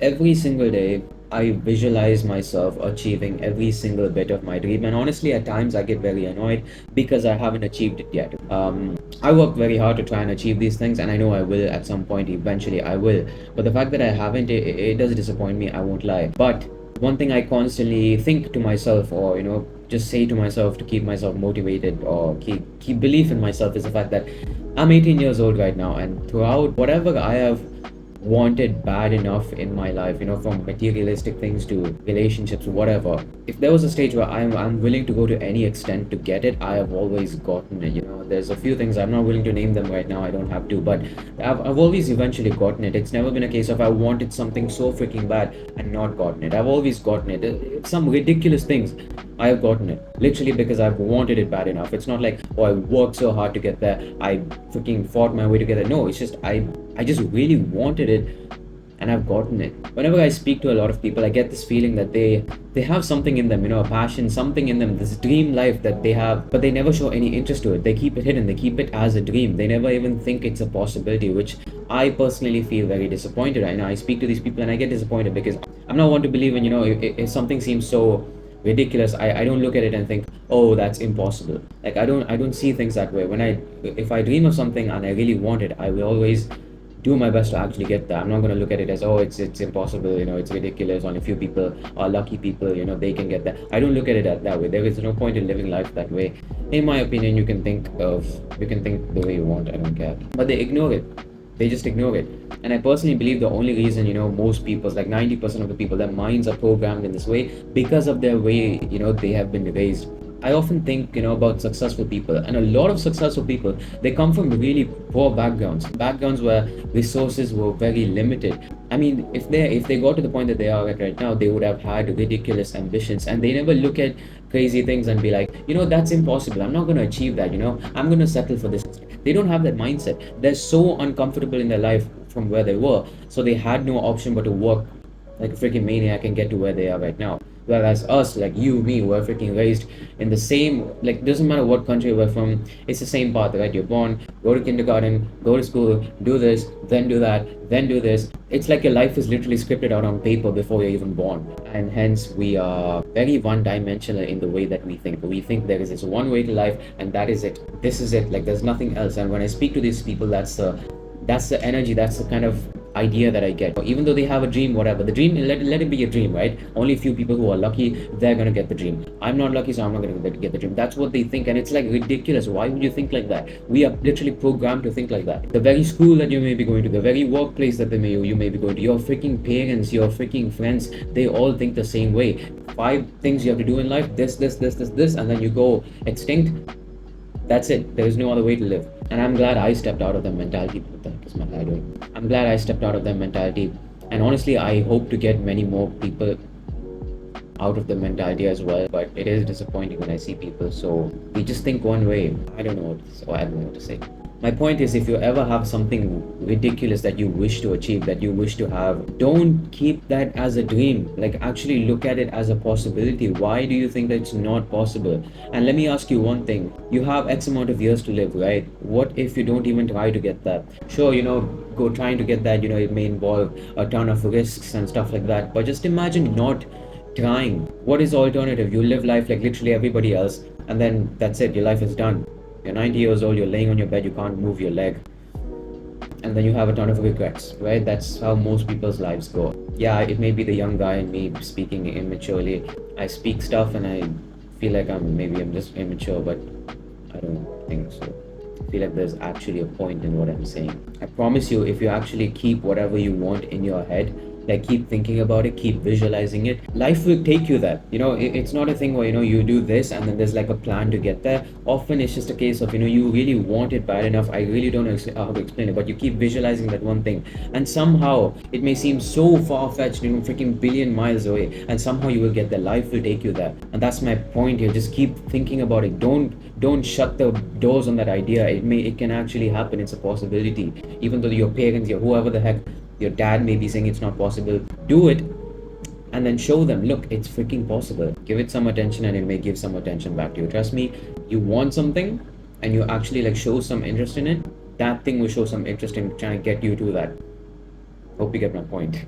every single day I visualize myself achieving every single bit of my dream, and honestly, at times I get very annoyed because I haven't achieved it yet. I work very hard to try and achieve these things, and I know I will at some point. Eventually, I will. But the fact that I haven't, it does disappoint me. I won't lie. But one thing I constantly think to myself, or just say to myself to keep myself motivated or keep belief in myself, is the fact that I'm 18 years old right now, and throughout whatever I have wanted bad enough in my life, from materialistic things to relationships, whatever. If there was a stage where I'm willing to go to any extent to get it, I have always gotten it. There's a few things I'm not willing to name them right now. I don't have to, but I've always eventually gotten it. It's never been a case of I wanted something so freaking bad and not gotten it. I've always gotten it. It's some ridiculous things. I have gotten it literally because I've wanted it bad enough. It's not like, oh, I worked so hard to get there, I freaking fought my way to get there. No, it's just I just really wanted it and I've gotten it. Whenever I speak to a lot of people, I get this feeling that they have something in them, a passion, something in them, this dream life that they have, but they never show any interest to it. They keep it hidden, they keep it as a dream. They never even think it's a possibility, which I personally feel very disappointed. I speak to these people and I get disappointed because I'm not one to believe in, if something seems so ridiculous, I don't look at it and think, oh, that's impossible. Like I don't see things that way. If I dream of something and I really want it, I will always do my best to actually get that. I'm not going to look at it as, oh, it's impossible, it's ridiculous, only a few people are lucky people, they can get that. I don't look at it that way. There is no point in living life that way. In my opinion, you can think the way you want, I don't care. But they ignore it. They just ignore it. And I personally believe the only reason, most people's, like 90% of the people, their minds are programmed in this way because of their way, they have been raised. I often think, about successful people, and a lot of successful people, they come from really poor backgrounds where resources were very limited. I mean, if they got to the point that they are at right now, they would have had ridiculous ambitions, and they never look at crazy things and be like, that's impossible. I'm not going to achieve that. I'm going to settle for this. They don't have that mindset. They're so uncomfortable in their life from where they were, so they had no option but to work like a freaking maniac and get to where they are right now. Whereas us, like you, me, we're freaking raised in the same, like, doesn't matter what country we're from, it's the same path, right? You're born, go to kindergarten, go to school, do this, then do that, then do this. It's like your life is literally scripted out on paper before you're even born. And hence, we are very one-dimensional in the way that we think. We think there is this one way to life, and that is it. This is it. Like, there's nothing else. And when I speak to these people, that's the energy, that's the kind of idea that I get. Even though they have a dream, whatever, the dream, let it be a dream, right? Only a few people who are lucky, they're gonna get the dream. I'm not lucky, so I'm not gonna get the dream. That's what they think, and it's like ridiculous. Why would you think like that? We are literally programmed to think like that. The very school that you may be going to, the very workplace that you may be going to, your freaking parents, your freaking friends, they all think the same way. 5 things you have to do in life, this, and then you go extinct. That's it. There is no other way to live. And I'm glad I stepped out of that mentality. What the heck is my guy doing? I'm glad I stepped out of that mentality. And honestly, I hope to get many more people out of the mentality as well. But it is disappointing when I see people. So we just think one way. I don't know what to say. My point is, if you ever have something ridiculous that you wish to achieve, that you wish to have, don't keep that as a dream. Like, actually look at it as a possibility. Why do you think that it's not possible? And let me ask you one thing. You have X amount of years to live, right? What if you don't even try to get that? Sure, go trying to get that, it may involve a ton of risks and stuff like that. But just imagine not trying. What is the alternative? You live life like literally everybody else, and then that's it. Your life is done. You're 90 years old, you're laying on your bed, you can't move your leg. And then you have a ton of regrets, right? That's how most people's lives go. Yeah, it may be the young guy in me speaking immaturely. I speak stuff and I feel like I'm just immature, but I don't think so. I feel like there's actually a point in what I'm saying. I promise you, if you actually keep whatever you want in your head, like keep thinking about it, keep visualizing it, life will take you there. It's not a thing where you do this and then there's like a plan to get there. Often it's just a case of you really want it bad enough. I really don't know how to explain it, but you keep visualizing that one thing, and somehow it may seem so far-fetched, freaking billion miles away, and somehow you will get there. Life will take you there. And that's my point here. Just keep thinking about it. Don't shut the doors on that idea. It can actually happen. It's a possibility. Even though your parents, whoever the heck, your dad may be saying it's not possible, do it and then show them, look, it's freaking possible. Give it some attention and it may give some attention back to you. Trust me, you want something and you actually like show some interest in it, that thing will show some interest in trying to get you to that. Hope you get my point.